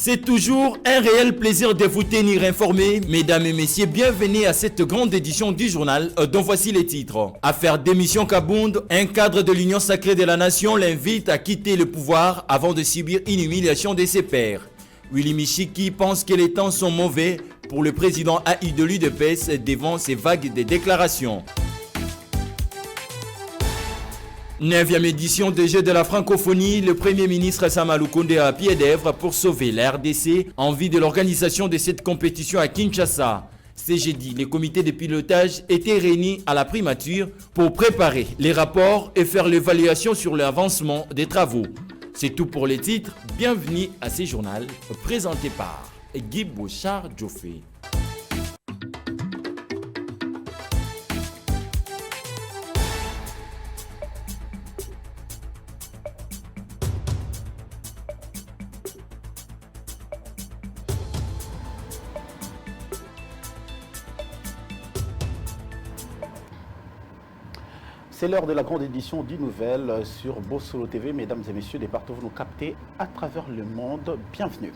C'est toujours un réel plaisir de vous tenir informés. Mesdames et messieurs, bienvenue à cette grande édition du journal dont voici les titres. Affaire démission Kabound, un cadre de l'Union sacrée de la nation l'invite à quitter le pouvoir avant de subir une humiliation de ses pairs. Willy Michiki pense que les temps sont mauvais pour le président AI de l'UDPS devant ses vagues de déclarations. 9e édition des Jeux de la francophonie, le Premier ministre Samalou Koundé a pied d'œuvre pour sauver la RDC en vue de l'organisation de cette compétition à Kinshasa. Ce jeudi, les comités de pilotage étaient réunis à la primature pour préparer les rapports et faire l'évaluation sur l'avancement des travaux. C'est tout pour les titres. Bienvenue à ce journal présenté par Guy Bouchard-Djofé. C'est l'heure de la grande édition d'e-Nouvelles sur Bossolo TV. Mesdames et messieurs, des partout vous nous captez à travers le monde. Bienvenue.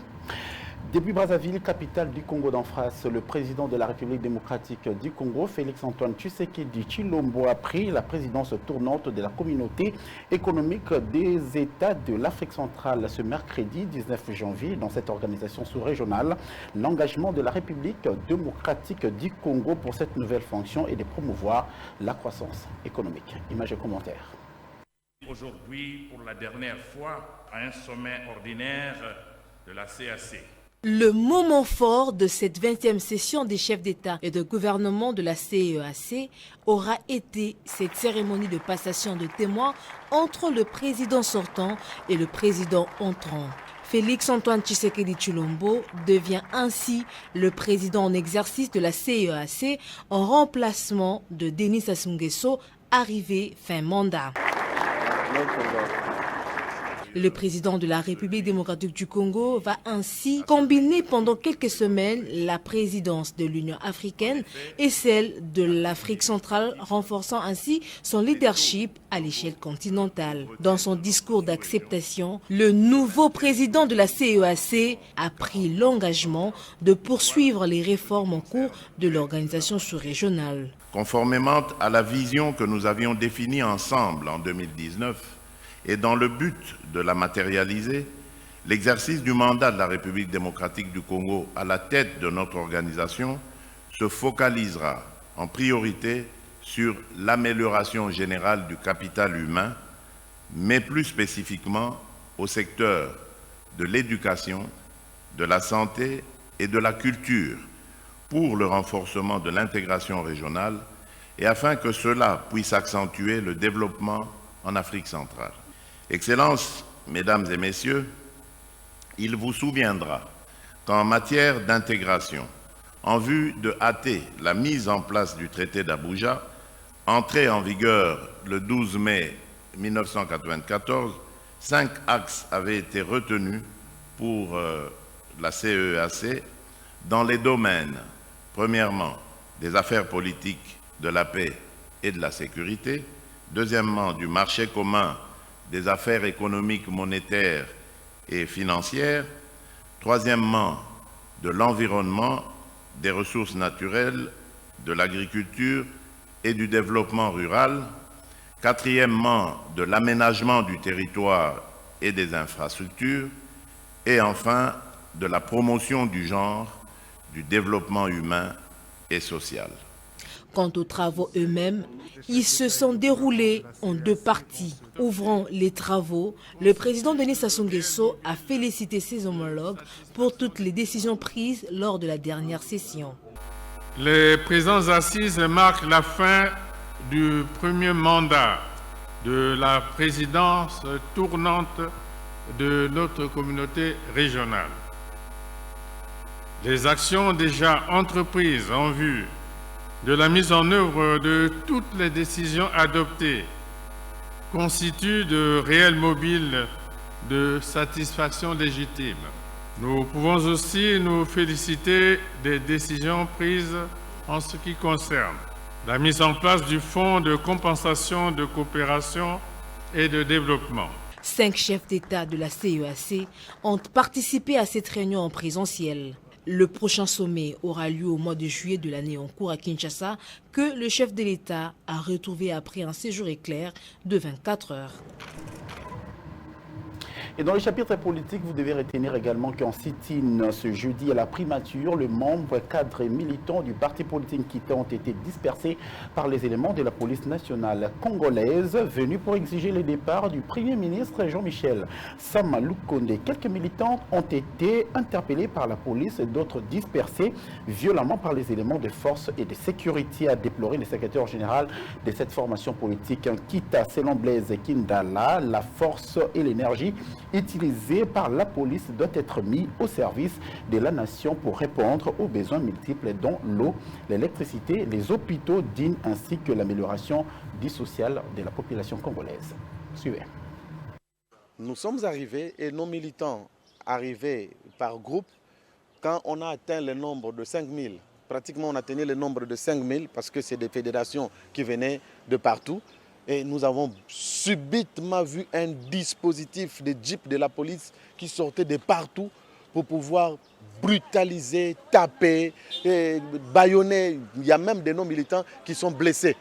Depuis Brazzaville, capitale du Congo d'en face, le président de la République démocratique du Congo, Félix-Antoine Tshisekedi Tshilombo, a pris la présidence tournante de la communauté économique des États de l'Afrique centrale ce mercredi 19 janvier. Dans cette organisation sous-régionale, l'engagement de la République démocratique du Congo pour cette nouvelle fonction est de promouvoir la croissance économique. Images et commentaires. Aujourd'hui, pour la dernière fois, à un sommet ordinaire de la CAC. Le moment fort de cette 20e session des chefs d'État et de gouvernement de la CEAC aura été cette cérémonie de passation de témoins entre le président sortant et le président entrant. Félix-Antoine Tshisekedi Tshilombo devient ainsi le président en exercice de la CEAC en remplacement de Denis Sassou Nguesso, arrivé fin mandat. Le président de la République démocratique du Congo va ainsi combiner pendant quelques semaines la présidence de l'Union africaine et celle de l'Afrique centrale, renforçant ainsi son leadership à l'échelle continentale. Dans son discours d'acceptation, le nouveau président de la CEAC a pris l'engagement de poursuivre les réformes en cours de l'organisation sous-régionale. Conformément à la vision que nous avions définie ensemble en 2019, et dans le but de la matérialiser, l'exercice du mandat de la République démocratique du Congo à la tête de notre organisation se focalisera en priorité sur l'amélioration générale du capital humain, mais plus spécifiquement au secteur de l'éducation, de la santé et de la culture pour le renforcement de l'intégration régionale et afin que cela puisse accentuer le développement en Afrique centrale. Excellences, Mesdames et Messieurs, il vous souviendra qu'en matière d'intégration, en vue de hâter la mise en place du traité d'Abuja, entré en vigueur le 12 mai 1994, 5 axes avaient été retenus pour la CEAC dans les domaines, premièrement, des affaires politiques, de la paix et de la sécurité, deuxièmement, du marché commun, des affaires économiques, monétaires et financières, troisièmement, de l'environnement, des ressources naturelles, de l'agriculture et du développement rural, quatrièmement, de l'aménagement du territoire et des infrastructures, et enfin, de la promotion du genre, du développement humain et social. Quant aux travaux eux-mêmes, ils se sont déroulés en 2 parties. Ouvrant les travaux, le président Denis Sassou Nguesso a félicité ses homologues pour toutes les décisions prises lors de la dernière session. Les présidences assises marquent la fin du premier mandat de la présidence tournante de notre communauté régionale. Les actions déjà entreprises en vue de la mise en œuvre de toutes les décisions adoptées constituent de réels mobiles de satisfaction légitime. Nous pouvons aussi nous féliciter des décisions prises en ce qui concerne la mise en place du Fonds de compensation de coopération et de développement. 5 chefs d'État de la CEAC ont participé à cette réunion en présentiel. Le prochain sommet aura lieu au mois de juillet de l'année en cours à Kinshasa, que le chef de l'État a retrouvé après un séjour éclair de 24 heures. Et dans le chapitre politique, vous devez retenir également qu'en sit-in ce jeudi à la primature, les membres, cadres et militants du parti politique Kita ont été dispersés par les éléments de la police nationale congolaise venus pour exiger le départ du Premier ministre Jean-Michel Sama Lukonde. Quelques militants ont été interpellés par la police et d'autres dispersés violemment par les éléments de force et de sécurité, a déploré le secrétaire général de cette formation politique Kita. Selon Blaise Kindala, la force et l'énergie utilisée par la police doit être mis au service de la nation pour répondre aux besoins multiples dont l'eau, l'électricité, les hôpitaux dignes ainsi que l'amélioration du social de la population congolaise. Suivez. Nous sommes arrivés et nos militants arrivés par groupe, quand on a atteint le nombre de 5000, pratiquement on a atteint le nombre de 5000 parce que c'est des fédérations qui venaient de partout. Et nous avons subitement vu un dispositif de jeep de la police qui sortait de partout pour pouvoir brutaliser, taper, bâillonner. Il y a même de nos militants qui sont blessés.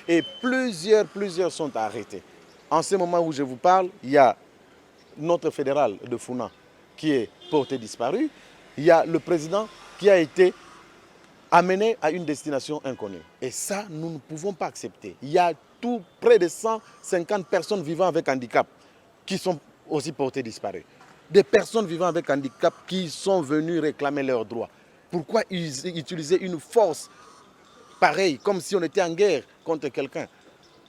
Et plusieurs sont arrêtés. En ce moment où je vous parle, il y a notre fédéral de Funa qui est porté disparu. Il y a le président qui a été amené à une destination inconnue. Et ça, nous ne pouvons pas accepter. Il y a près de 150 personnes vivant avec handicap qui sont aussi portées disparues. Des personnes vivant avec handicap qui sont venues réclamer leurs droits. Pourquoi utiliser une force pareille, comme si on était en guerre contre quelqu'un?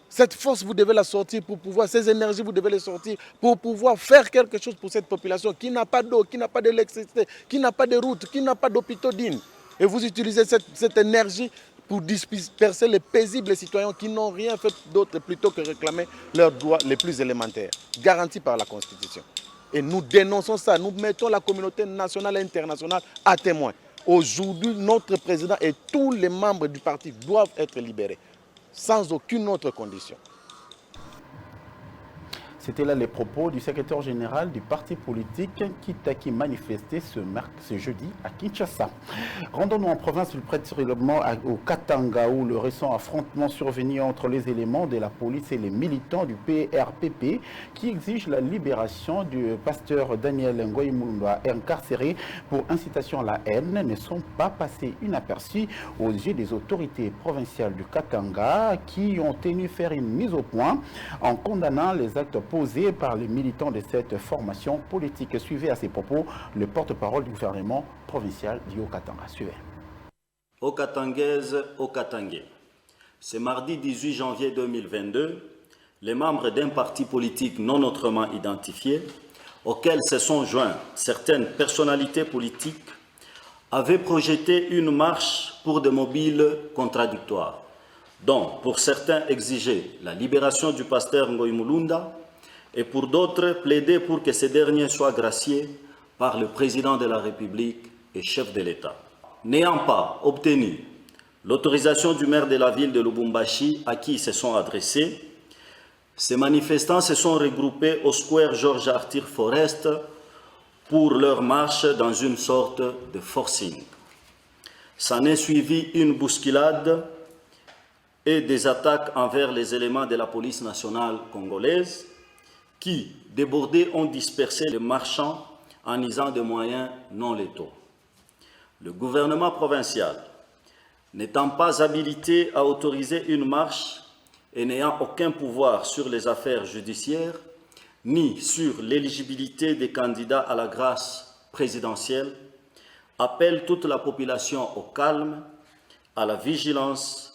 Cette force, vous devez la sortir pour pouvoir, ces énergies, vous devez les sortir pour pouvoir faire quelque chose pour cette population qui n'a pas d'eau, qui n'a pas d'électricité, qui n'a pas de route, qui n'a pas d'hôpitaux dignes. Et vous utilisez cette énergie pour disperser les paisibles citoyens qui n'ont rien fait d'autre plutôt que réclamer leurs droits les plus élémentaires, garantis par la Constitution. Et nous dénonçons ça, nous mettons la communauté nationale et internationale à témoin. Aujourd'hui, notre président et tous les membres du parti doivent être libérés, sans aucune autre condition. C'était là les propos du secrétaire général du parti politique qui manifestait ce jeudi à Kinshasa. Rendons-nous en province plus précisément au Katanga où le récent affrontement survenu entre les éléments de la police et les militants du PRPP qui exigent la libération du pasteur Daniel Ngoyi Mulumba incarcéré pour incitation à la haine ne sont pas passés inaperçus aux yeux des autorités provinciales du Katanga qui ont tenu faire une mise au point en condamnant les actes posé par les militants de cette formation politique. Suivez à ces propos le porte-parole du gouvernement provincial du Haut-Katanga. Suivez. Haut-Katangaise, Haut-Katangais. Ce mardi 18 janvier 2022, les membres d'un parti politique non autrement identifié, auquel se sont joints certaines personnalités politiques, avaient projeté une marche pour des mobiles contradictoires, dont pour certains exigeaient la libération du pasteur Ngoyi Mulumba, et pour d'autres, plaider pour que ce dernier soit gracié par le président de la République et chef de l'État. N'ayant pas obtenu l'autorisation du maire de la ville de Lubumbashi à qui ils se sont adressés, ces manifestants se sont regroupés au square Georges Arthur Forest pour leur marche dans une sorte de forcing. S'en est suivi une bousculade et des attaques envers les éléments de la police nationale congolaise qui, débordés, ont dispersé les marchands en usant de moyens non létaux. Le gouvernement provincial, n'étant pas habilité à autoriser une marche et n'ayant aucun pouvoir sur les affaires judiciaires, ni sur l'éligibilité des candidats à la grâce présidentielle, appelle toute la population au calme, à la vigilance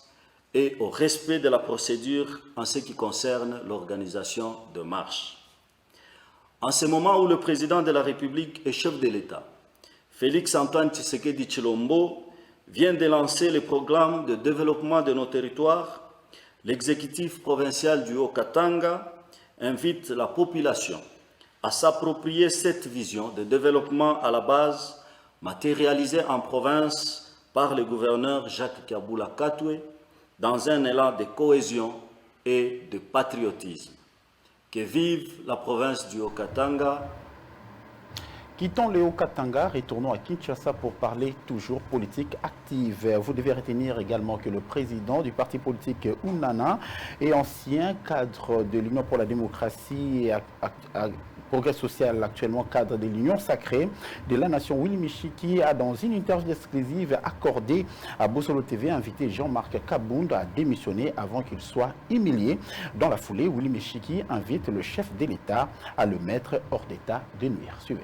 et au respect de la procédure en ce qui concerne l'organisation de marches. En ce moment où le président de la République et chef de l'État, Félix-Antoine Tshisekedi Tshilombo, vient de lancer le programme de développement de nos territoires, l'exécutif provincial du Haut-Katanga invite la population à s'approprier cette vision de développement à la base matérialisée en province par le gouverneur Jacques Kabula Katwe dans un élan de cohésion et de patriotisme. Que vive la province du Haut-Katanga. Quittons le Haut-Katanga, retournons à Kinshasa pour parler toujours politique active. Vous devez retenir également que le président du parti politique UNANA et ancien cadre de l'Union pour la démocratie et progrès social, actuellement cadre de l'Union sacrée de la nation, Willy Michiki, a dans une interview exclusive accordée à Bossolo TV invité Jean-Marc Kabound à démissionner avant qu'il soit humilié. Dans la foulée, Willy Michiki invite le chef de l'État à le mettre hors d'état de nuire. Suivez.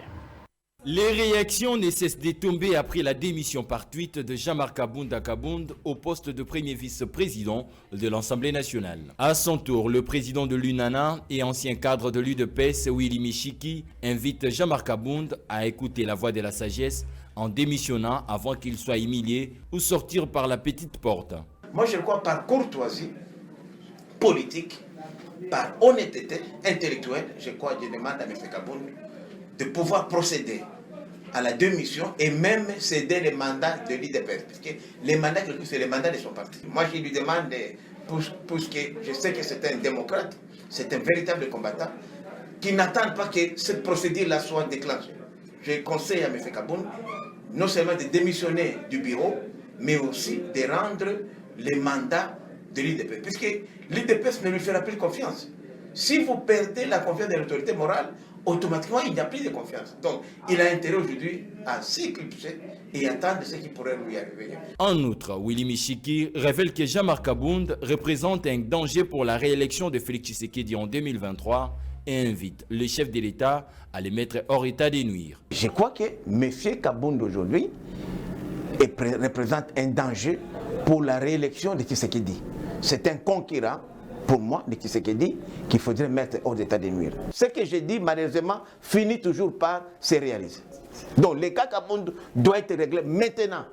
Les réactions ne cessent de tomber après la démission par tweet de Jean-Marc Kabound au poste de premier vice-président de l'Assemblée nationale. À son tour, le président de l'UNANA et ancien cadre de l'UDPS, Willy Michiki, invite Jean-Marc Kabound à écouter la voix de la sagesse en démissionnant avant qu'il soit humilié ou sortir par la petite porte. Moi, je crois par courtoisie politique, par honnêteté intellectuelle, je demande à M. Kabound de pouvoir procéder à la démission et même céder les mandats de l'IDPS. Parce que les mandats, c'est les mandats de son parti. Moi, je lui demande, puisque je sais que c'est un démocrate, c'est un véritable combattant, qui n'attend pas que cette procédure-là soit déclenchée. Je conseille à M. Kabound non seulement de démissionner du bureau, mais aussi de rendre les mandats de l'IDPS. Puisque l'IDPS ne lui fera plus confiance. Si vous perdez la confiance de l'autorité morale, automatiquement, il n'y a plus de confiance. Donc, il a intérêt aujourd'hui à s'éclipser et attendre ce qui pourrait lui arriver. En outre, Willy Michiki révèle que Jean-Marc Kabound représente un danger pour la réélection de Félix Tshisekedi en 2023 et invite le chef de l'État à les mettre hors état de nuire. Je crois que M. Kabound aujourd'hui représente un danger pour la réélection de Tshisekedi. C'est un conquérant pour moi, de Tshisekedi, qu'il faudrait mettre hors d'état de nuire. Ce que j'ai dit, malheureusement, finit toujours par se réaliser. Donc, le cas Kabound doit être réglé maintenant.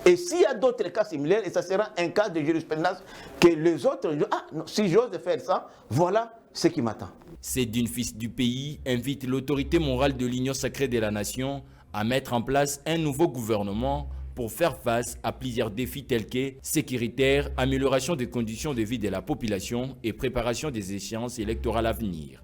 Et s'il y a d'autres cas similaires, et ça sera un cas de jurisprudence, que les autres, non, si j'ose faire ça, voilà ce qui m'attend. C'est d'une fils du pays invite l'autorité morale de l'Union sacrée de la nation à mettre en place un nouveau gouvernement pour faire face à plusieurs défis tels que sécuritaire, amélioration des conditions de vie de la population et préparation des échéances électorales à venir.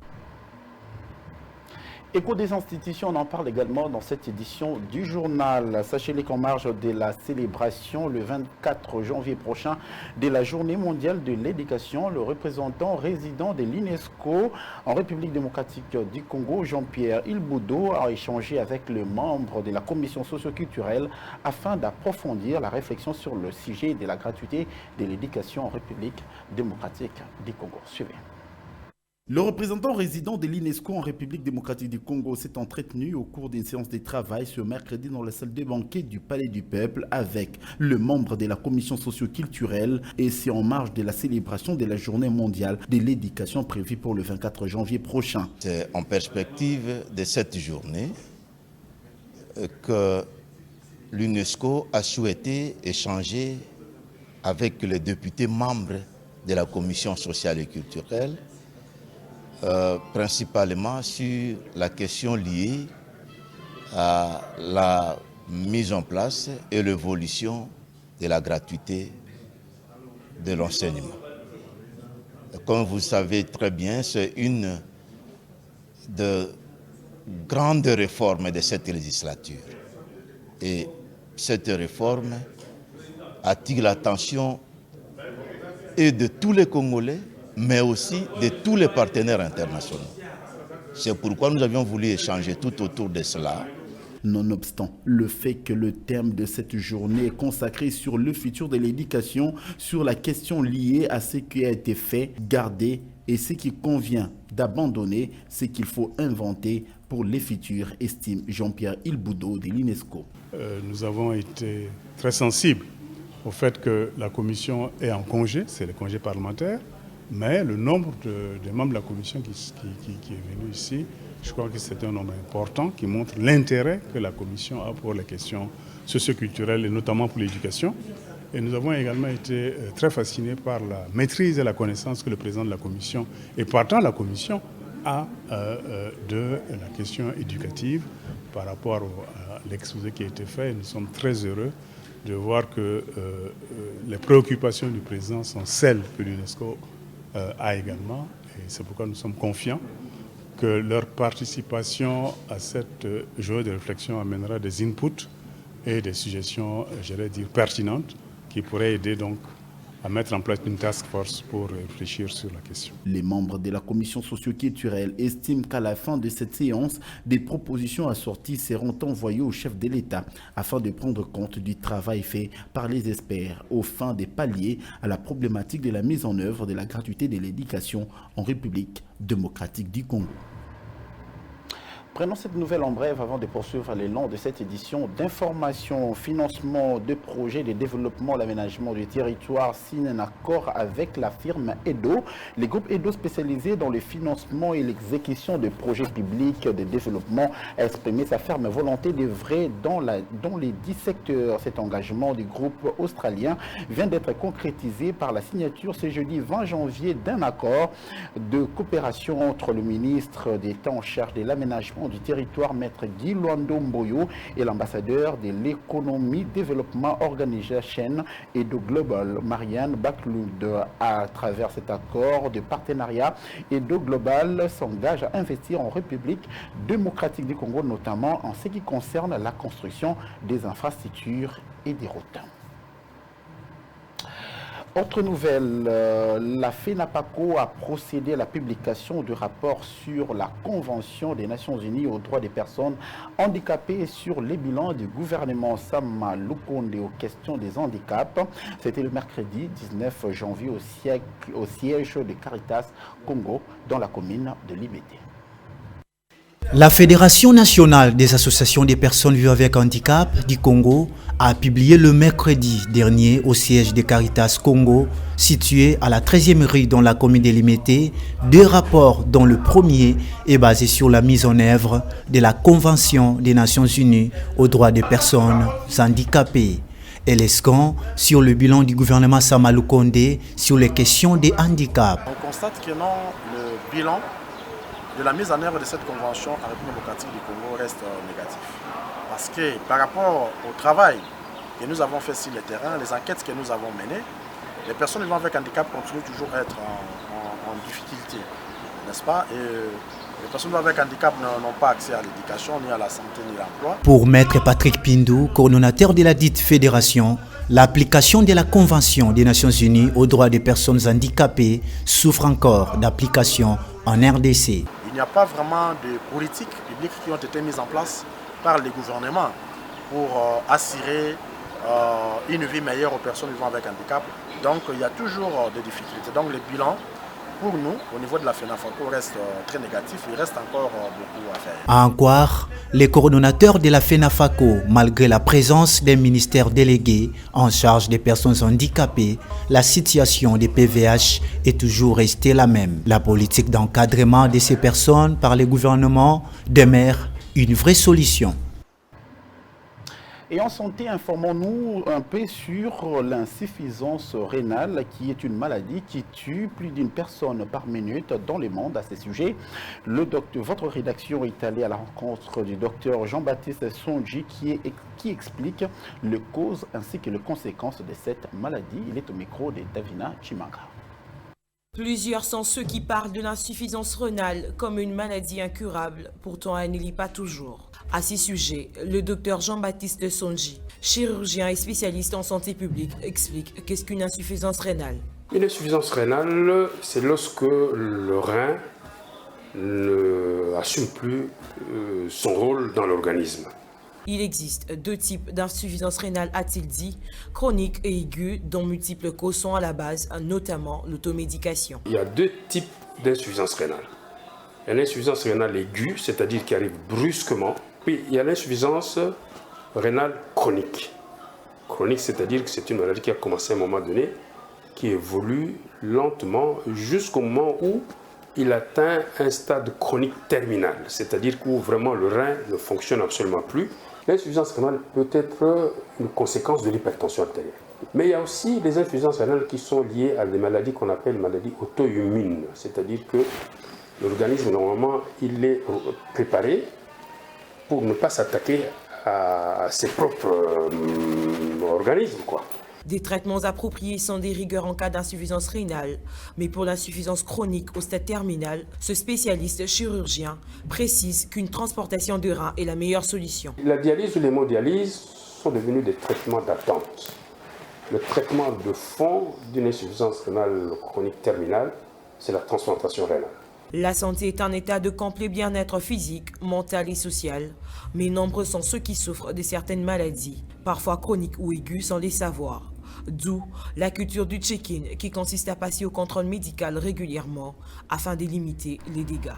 Écho des institutions, on en parle également dans cette édition du journal. Sachez-le qu'en marge de la célébration le 24 janvier prochain de la Journée mondiale de l'éducation, le représentant résident de l'UNESCO en République démocratique du Congo, Jean-Pierre Ilboudo, a échangé avec le membre de la commission socio-culturelle afin d'approfondir la réflexion sur le sujet de la gratuité de l'éducation en République démocratique du Congo. Suivez. Le représentant résident de l'UNESCO en République démocratique du Congo s'est entretenu au cours d'une séance de travail ce mercredi dans la salle de banquet du Palais du Peuple avec le membre de la commission socio-culturelle et c'est en marge de la célébration de la journée mondiale de l'éducation prévue pour le 24 janvier prochain. C'est en perspective de cette journée que l'UNESCO a souhaité échanger avec les députés membres de la commission sociale et culturelle principalement sur la question liée à la mise en place et l'évolution de la gratuité de l'enseignement. Comme vous savez très bien, c'est une des grandes réformes de cette législature. Et cette réforme attire l'attention et de tous les Congolais, mais aussi de tous les partenaires internationaux. C'est pourquoi nous avions voulu échanger tout autour de cela. Nonobstant le fait que le thème de cette journée est consacré sur le futur de l'éducation, sur la question liée à ce qui a été fait, gardé et ce qui convient d'abandonner, ce qu'il faut inventer pour les futurs, estime Jean-Pierre Ilboudo de l'UNESCO. Nous avons été très sensibles au fait que la commission est en congé, c'est le congé parlementaire, mais le nombre de membres de la commission qui est venu ici, je crois que c'est un nombre important qui montre l'intérêt que la commission a pour les questions socioculturelles et notamment pour l'éducation. Et nous avons également été très fascinés par la maîtrise et la connaissance que le président de la commission et partant la commission a de la question éducative par rapport à l'exposé qui a été fait. Et nous sommes très heureux de voir que les préoccupations du président sont celles que l'UNESCO a également. Et c'est pourquoi nous sommes confiants que leur participation à cette journée de réflexion amènera des inputs et des suggestions, j'allais dire, pertinentes qui pourraient aider donc à mettre en place une task force pour réfléchir sur la question. Les membres de la commission socio-culturelle estiment qu'à la fin de cette séance, des propositions assorties seront envoyées au chef de l'État afin de prendre compte du travail fait par les experts aux fins de pallier à la problématique de la mise en œuvre de la gratuité de l'éducation en République démocratique du Congo. Prenons cette nouvelle en bref avant de poursuivre l'élan de cette édition d'information, financement de projets de développement, l'aménagement du territoire signe un accord avec la firme EDO. Les groupes EDO spécialisés dans le financement et l'exécution de projets publics de développement a exprimé sa ferme volonté d'œuvrer dans les 10 secteurs. Cet engagement du groupe australien vient d'être concrétisé par la signature ce jeudi 20 janvier d'un accord de coopération entre le ministre d'État en charge de l'aménagement du territoire, maître Guy Luando Mboyo, et l'ambassadeur de l'économie développement Organization Edo Global, Marianne Bakloud. À travers cet accord de partenariat, Edo Global s'engage à investir en République démocratique du Congo, notamment en ce qui concerne la construction des infrastructures et des routes. Autre nouvelle, la FENAPACO a procédé à la publication du rapport sur la Convention des Nations Unies aux droits des personnes handicapées et sur les bilans du gouvernement Sama Lukonde aux questions des handicaps. C'était le mercredi 19 janvier au siège de Caritas Congo dans la commune de Libété. La Fédération nationale des associations des personnes vivant avec handicap du Congo a publié le mercredi dernier au siège de Caritas Congo, situé à la 13e rue dans la commune de Limete, 2 rapports dont le premier est basé sur la mise en œuvre de la Convention des Nations Unies aux droits des personnes handicapées et le second sur le bilan du gouvernement Sama Lukonde sur les questions des handicaps. On constate que non, le bilan de la mise en œuvre de cette convention en République démocratique du Congo reste négatif. Parce que par rapport au travail que nous avons fait sur le terrain, les enquêtes que nous avons menées, les personnes vivant avec handicap continuent toujours à être en difficulté, n'est-ce pas? Et les personnes vivant avec handicap n'ont pas accès à l'éducation, ni à la santé, ni à l'emploi. Pour Maître Patrick Pindou, coordonnateur de la dite fédération, l'application de la Convention des Nations Unies aux droits des personnes handicapées souffre encore d'application en RDC. Il n'y a pas vraiment de politiques publiques qui ont été mises en place par les gouvernements pour assurer une vie meilleure aux personnes vivant avec handicap. Donc il y a toujours des difficultés. Donc le bilan pour nous, au niveau de la FENAFACO, reste très négatif. Il reste encore beaucoup à faire. À en croire, les coordonnateurs de la FENAFACO, malgré la présence des ministères délégués en charge des personnes handicapées, la situation des PVH est toujours restée la même. La politique d'encadrement de ces personnes par les gouvernements demeure une vraie solution. Et en santé, informons-nous un peu sur l'insuffisance rénale, qui est une maladie qui tue plus d'une personne par minute dans le monde. À ce sujet, votre rédaction est allée à la rencontre du docteur Jean-Baptiste Sonji qui explique les causes ainsi que les conséquences de cette maladie. Il est au micro de Davina Chimanga. Plusieurs sont ceux qui parlent de l'insuffisance rénale comme une maladie incurable, pourtant elle ne l'est pas toujours. À ce sujet, le docteur Jean-Baptiste Sonji, chirurgien et spécialiste en santé publique, explique qu'est-ce qu'une insuffisance rénale. Une insuffisance rénale, c'est lorsque le rein n'assume plus son rôle dans l'organisme. Il existe 2 types d'insuffisance rénale, a-t-il dit, chronique et aiguë, dont multiples causes sont à la base, notamment l'automédication. Il y a 2 types d'insuffisance rénale. Il y a l'insuffisance rénale aiguë, c'est-à-dire qui arrive brusquement. Puis il y a l'insuffisance rénale chronique. Chronique, c'est-à-dire que c'est une maladie qui a commencé à un moment donné, qui évolue lentement jusqu'au moment où il atteint un stade chronique terminal, c'est-à-dire où vraiment le rein ne fonctionne absolument plus. L'insuffisance rénale peut être une conséquence de l'hypertension artérielle. Mais il y a aussi des insuffisances rénales qui sont liées à des maladies qu'on appelle maladies auto-immunes, c'est-à-dire que l'organisme, normalement, il est préparé pour ne pas s'attaquer à ses propres organismes, quoi. Des traitements appropriés sont des rigueurs en cas d'insuffisance rénale. Mais pour l'insuffisance chronique au stade terminal, ce spécialiste chirurgien précise qu'une transportation de rein est la meilleure solution. La dialyse ou l'hémodialyse sont devenus des traitements d'attente. Le traitement de fond d'une insuffisance rénale chronique terminale, c'est la transplantation rénale. La santé est un état de complet bien-être physique, mental et social. Mais nombreux sont ceux qui souffrent de certaines maladies, parfois chroniques ou aiguës sans les savoir. D'où la culture du check-in qui consiste à passer au contrôle médical régulièrement afin de limiter les dégâts.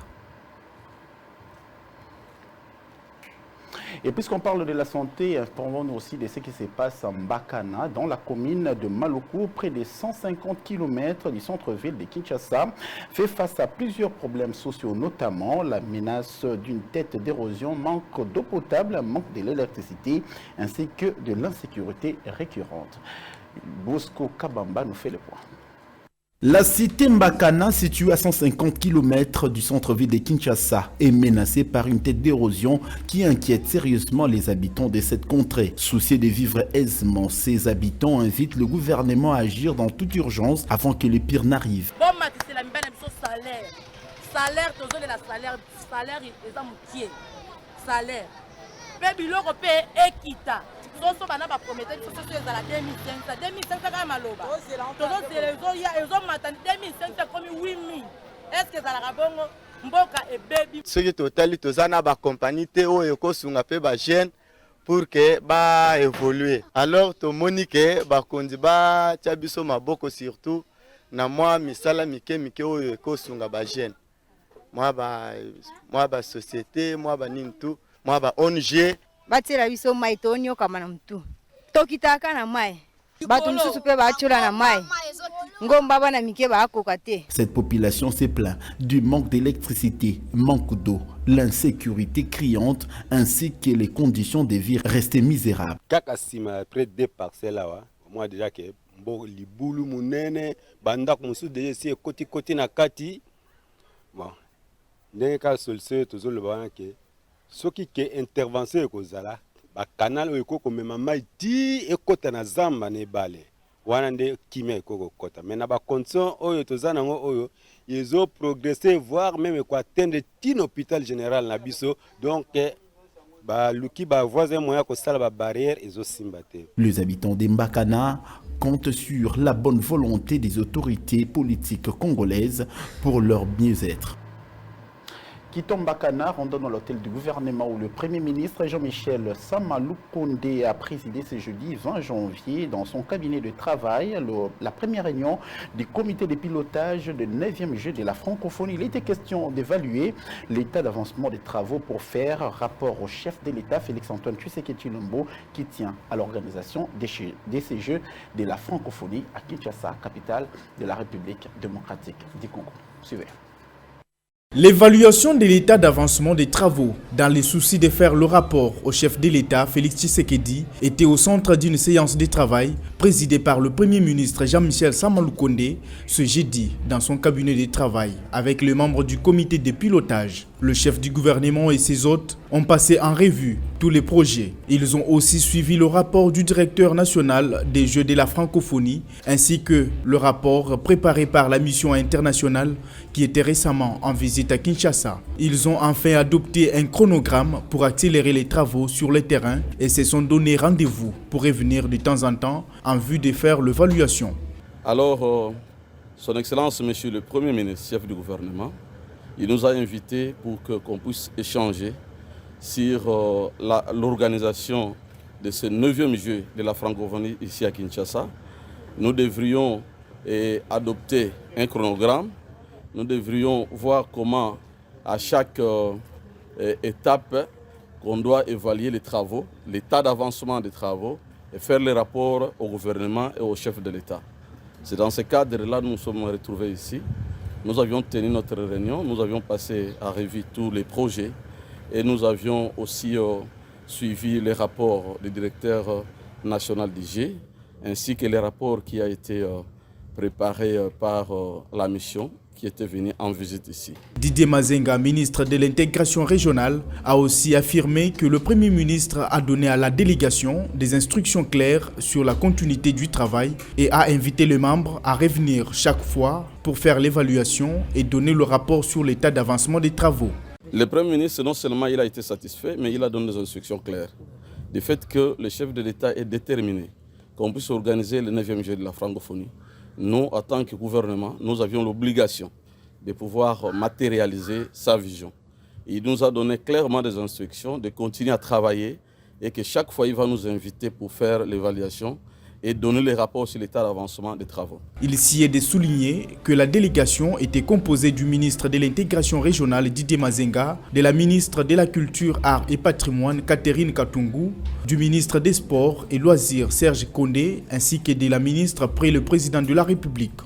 Et puisqu'on parle de la santé, informons-nous aussi de ce qui se passe en Mbakana, dans la commune de Maluku, près de 150 km du centre-ville de Kinshasa, fait face à plusieurs problèmes sociaux, notamment la menace d'une tête d'érosion, manque d'eau potable, manque de l'électricité, ainsi que de l'insécurité récurrente. Bosco Kabamba nous fait le point. La cité Mbakana, située à 150 km du centre-ville de Kinshasa, est menacée par une tête d'érosion qui inquiète sérieusement les habitants de cette contrée. Souciés de vivre aisément, ces habitants invitent le gouvernement à agir dans toute urgence avant que le pire n'arrive. Ce qui total tozana ba compagnie teo eko sunga pe ba jeune pour que ba évoluer. Alors to monique ba kondi ba chabiso maboko surtout na moi misala mike o eko sunga ba jeune. Moi ba société, moi ba nintu, moi ba ONG batira biso mai tonyo kama na mtu tokitaka na mai batu msusu pe bachura na mai ngomba bana mike bakokate. Cette population se plaint du manque d'électricité, manque d'eau, l'insécurité criante ainsi que les conditions de vie restées misérables. Kaka sima près de parcelles là moi déjà que mbo libulu munene banda kumsu déjà si koti na kati bon ndenge ka solution tozolo bana ke soki ke intervention ekozala ba canal eko komema mai ti ekota na zamba ne bale wana nde kimia eko kota mais na ba condition oyo tozana ngo oyo ils ont progressé voire même ko atteindre tin hôpital général na biso donc ba luki ba voisin moya ko sala ba barrière ils ont simbaté. Les habitants de Mbakana comptent sur la bonne volonté des autorités politiques congolaises pour leur mieux-être. Quittons Mbakana, rendons dans l'hôtel du gouvernement où le Premier ministre Jean-Michel Sama Lukonde a présidé ce jeudi 20 janvier dans son cabinet de travail la première réunion du comité de pilotage du 9e jeu de la francophonie. Il était question d'évaluer l'état d'avancement des travaux pour faire rapport au chef de l'État Félix-Antoine Tshisekedi Tshilombo qui tient à l'organisation de ces jeux de la francophonie à Kinshasa, capitale de la République démocratique du Congo. Suivez. L'évaluation de l'état d'avancement des travaux dans les soucis de faire le rapport au chef de l'État Félix Tshisekedi était au centre d'une séance de travail présidée par le Premier ministre Jean-Michel Sama Lukonde ce jeudi dans son cabinet de travail avec les membres du comité de pilotage. Le chef du gouvernement et ses hôtes ont passé en revue tous les projets. Ils ont aussi suivi le rapport du directeur national des Jeux de la francophonie ainsi que le rapport préparé par la mission internationale qui était récemment en visite à Kinshasa. Ils ont enfin adopté un chronogramme pour accélérer les travaux sur le terrain et se sont donné rendez-vous pour revenir de temps en temps en vue de faire l'évaluation. Alors, Son Excellence, Monsieur le Premier ministre, chef du gouvernement, il nous a invités pour qu'on puisse échanger sur l'organisation de ce 9e jeu de la francophonie ici à Kinshasa. Nous devrions adopter un chronogramme. Nous devrions voir comment, à chaque étape, qu'on doit évaluer les travaux, l'état d'avancement des travaux et faire les rapports au gouvernement et au chef de l'État. C'est dans ce cadre-là que nous nous sommes retrouvés ici. Nous avions tenu notre réunion, nous avions passé à revue tous les projets et nous avions aussi suivi les rapports du directeur national du G ainsi que les rapports qui ont été préparés par la mission qui étaient venus en visite ici. Didier Mazenga, ministre de l'intégration régionale, a aussi affirmé que le Premier ministre a donné à la délégation des instructions claires sur la continuité du travail et a invité les membres à revenir chaque fois pour faire l'évaluation et donner le rapport sur l'état d'avancement des travaux. Le Premier ministre, non seulement il a été satisfait, mais il a donné des instructions claires. Du fait que le chef de l'État est déterminé qu'on puisse organiser le 9e jour de la francophonie. Nous, en tant que gouvernement, nous avions l'obligation de pouvoir matérialiser sa vision. Il nous a donné clairement des instructions de continuer à travailler et que chaque fois, il va nous inviter pour faire l'évaluation et donner les rapports sur l'état d'avancement des travaux. Il s'y est de souligner que la délégation était composée du ministre de l'intégration régionale Didier Mazenga, de la ministre de la Culture, Arts et Patrimoine Catherine Katungu, du ministre des Sports et Loisirs Serge Kondé, ainsi que de la ministre près le président de la République.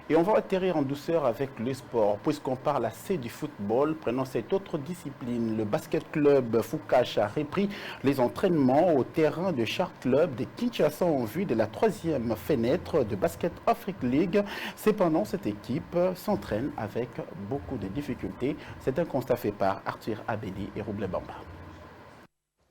Et on va atterrir en douceur avec le sport, puisqu'on parle assez du football. Prenons cette autre discipline. Le basket club Foucache a repris les entraînements au terrain de Shark Club de Kinshasa en vue de la 3e fenêtre de Basket Afrique League. Cependant, cette équipe s'entraîne avec beaucoup de difficultés. C'est un constat fait par Arthur Abedi et Rouble Bamba.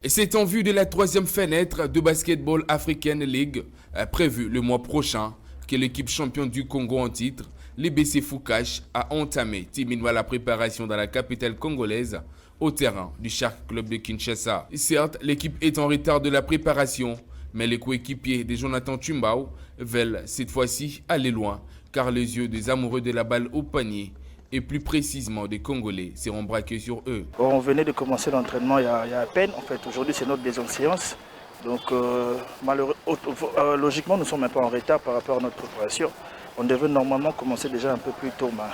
Et c'est en vue de la 3e fenêtre de Basketball African League prévue le mois prochain que l'équipe championne du Congo en titre, les BC Foucache, a entamé timidement la préparation dans la capitale congolaise au terrain du Shark Club de Kinshasa. Certes, l'équipe est en retard de la préparation, mais les coéquipiers de Jonathan Tumbao veulent cette fois-ci aller loin, car les yeux des amoureux de la balle au panier et plus précisément des Congolais seront braqués sur eux. On venait de commencer l'entraînement il y a à peine. En fait, aujourd'hui, c'est notre deuxième séance. Donc, logiquement, nous ne sommes même pas en retard par rapport à notre préparation. On devait normalement commencer déjà un peu plus tôt, mais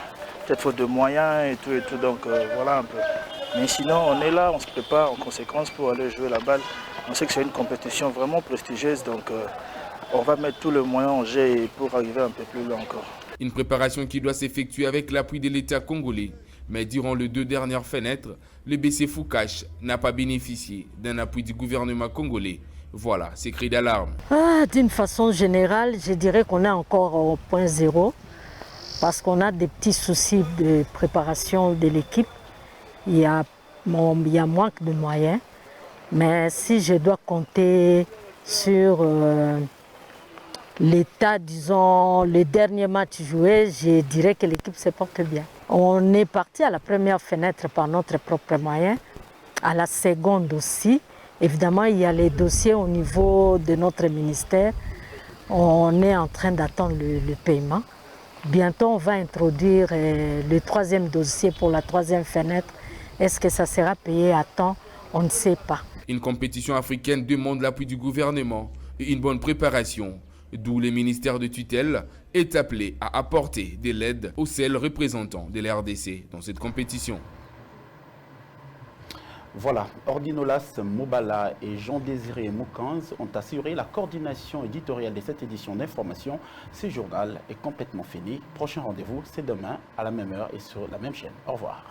peut-être faute de moyens et tout. Donc, voilà un peu. Mais sinon, on est là, on se prépare en conséquence pour aller jouer la balle. On sait que c'est une compétition vraiment prestigieuse, donc on va mettre tous les moyens en jeu pour arriver un peu plus loin encore. Une préparation qui doit s'effectuer avec l'appui de l'État congolais. Mais durant les 2 dernières fenêtres, le BC Foucache n'a pas bénéficié d'un appui du gouvernement congolais. Voilà, ces cris d'alarme. D'une façon générale, je dirais qu'on est encore au point zéro parce qu'on a des petits soucis de préparation de l'équipe. Il y a manque de moyens. Mais si je dois compter sur l'état, disons, le dernier match joué, je dirais que l'équipe se porte bien. On est parti à la première fenêtre par notre propre moyen, à la seconde aussi. Évidemment, il y a les dossiers au niveau de notre ministère. On est en train d'attendre le paiement. Bientôt, on va introduire le 3e dossier pour la 3e fenêtre. Est-ce que ça sera payé à temps? On ne sait pas. Une compétition africaine demande l'appui du gouvernement et une bonne préparation, d'où le ministère de tutelle est appelé à apporter de l'aide aux seuls représentants de la RDC dans cette compétition. Voilà, Ordinolas Mobala et Jean-Désiré Moukanz ont assuré la coordination éditoriale de cette édition d'information. Ce journal est complètement fini. Prochain rendez-vous, c'est demain à la même heure et sur la même chaîne. Au revoir.